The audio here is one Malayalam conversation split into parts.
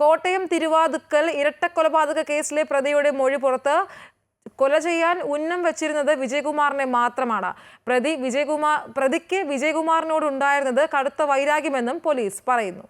കോട്ടയം തിരുവാതുക്കൽ ഇരട്ടക്കൊലപാതക കേസിലെ പ്രതിയുടെ മൊഴി പുറത്ത്. കൊല ചെയ്യാൻ ഉന്നം വെച്ചിരുന്നത് വിജയകുമാറിനെ മാത്രമാണ്. പ്രതിക്ക് വിജയകുമാറിനോട് ഉണ്ടായിരുന്നത് കടുത്ത വൈരാഗ്യമെന്നും പോലീസ് പറയുന്നു.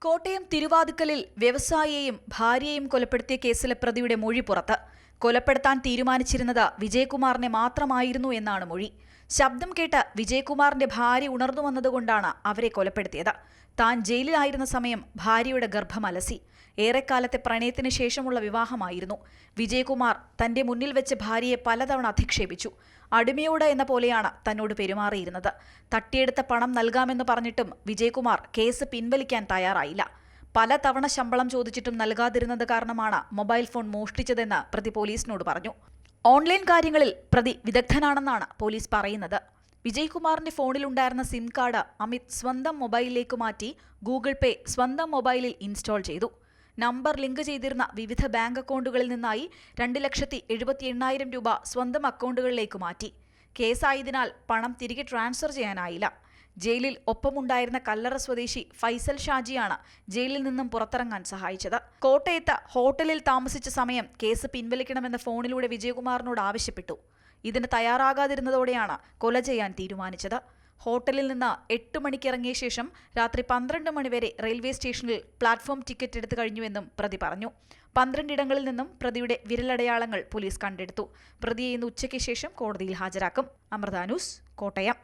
കോട്ടയം തിരുവാതുക്കലിൽ വ്യവസായിയെയും ഭാര്യയെയും കൊലപ്പെടുത്തിയ കേസിലെ പ്രതിയുടെ മൊഴി പുറത്ത്. കൊലപ്പെടുത്താൻ തീരുമാനിച്ചിരുന്നത് വിജയകുമാറിനെ മാത്രമായിരുന്നു എന്നാണ് മൊഴി. ശബ്ദം കേട്ട് വിജയകുമാറിന്റെ ഭാര്യ ഉണർന്നു വന്നതുകൊണ്ടാണ് അവരെ കൊലപ്പെടുത്തിയത്. താൻ ജയിലിലായിരുന്ന സമയം ഭാര്യയുടെ ഗർഭം അലസി. ഏറെക്കാലത്തെ പ്രണയത്തിന് ശേഷമുള്ള വിവാഹമായിരുന്നു. വിജയകുമാർ തന്റെ മുന്നിൽ വെച്ച് ഭാര്യയെ പലതവണ അധിക്ഷേപിച്ചു. അടിമയോട് എന്ന പോലെയാണ് തന്നോട് പെരുമാറിയിരുന്നത്. തട്ടിയെടുത്ത പണം നൽകാമെന്ന് പറഞ്ഞിട്ടും വിജയകുമാർ കേസ് പിൻവലിക്കാൻ തയ്യാറായില്ല. പലതവണ ശമ്പളം ചോദിച്ചിട്ടും നൽകാതിരുന്നത് കാരണമാണ് മൊബൈൽ ഫോൺ മോഷ്ടിച്ചതെന്ന് പ്രതി പോലീസിനോട് പറഞ്ഞു. ഓൺലൈൻ കാര്യങ്ങളിൽ പ്രതി വിദഗ്ധനാണെന്നാണ് പോലീസ് പറയുന്നത്. വിജയകുമാറിന്റെ ഫോണിലുണ്ടായിരുന്ന സിം കാർഡ് അമിത് സ്വന്തം മൊബൈലിലേക്ക് മാറ്റി ഗൂഗിൾ പേ സ്വന്തം മൊബൈലിൽ ഇൻസ്റ്റാൾ ചെയ്തു. നമ്പർ ലിങ്ക് ചെയ്തിരുന്ന വിവിധ ബാങ്ക് അക്കൗണ്ടുകളിൽ നിന്നായി 2,78,000 രൂപ സ്വന്തം അക്കൗണ്ടുകളിലേക്ക് മാറ്റി. കേസായതിനാൽ പണം തിരികെ ട്രാൻസ്ഫർ ചെയ്യാനായില്ല. ജയിലിൽ ഒപ്പമുണ്ടായിരുന്ന കല്ലറ സ്വദേശി ഫൈസൽ ഷാജിയാണ് ജയിലിൽ നിന്നും പുറത്തിറങ്ങാൻ സഹായിച്ചത്. കോട്ടയത്ത് ഹോട്ടലിൽ താമസിച്ച സമയം കേസ് പിൻവലിക്കണമെന്ന് ഫോണിലൂടെ വിജയകുമാറിനോട് ആവശ്യപ്പെട്ടു. ഇതിന് തയ്യാറാകാതിരുന്നതോടെയാണ് കൊല ചെയ്യാൻ തീരുമാനിച്ചത്. ഹോട്ടലിൽ നിന്ന് 8 മണിക്ക് ഇറങ്ങിയ ശേഷം രാത്രി 12 മണിവരെ റെയിൽവേ സ്റ്റേഷനിൽ പ്ലാറ്റ്ഫോം ടിക്കറ്റ് എടുത്തു കഴിഞ്ഞുവെന്നും പ്രതി പറഞ്ഞു. 12 ഇടങ്ങളിൽ നിന്നും പ്രതിയുടെ വിരലടയാളങ്ങൾ പോലീസ് കണ്ടെടുത്തു. പ്രതിയെ ഇന്ന് ഉച്ചയ്ക്ക് ശേഷം കോടതിയിൽ ഹാജരാക്കും. അമൃത ന്യൂസ്, കോട്ടയം.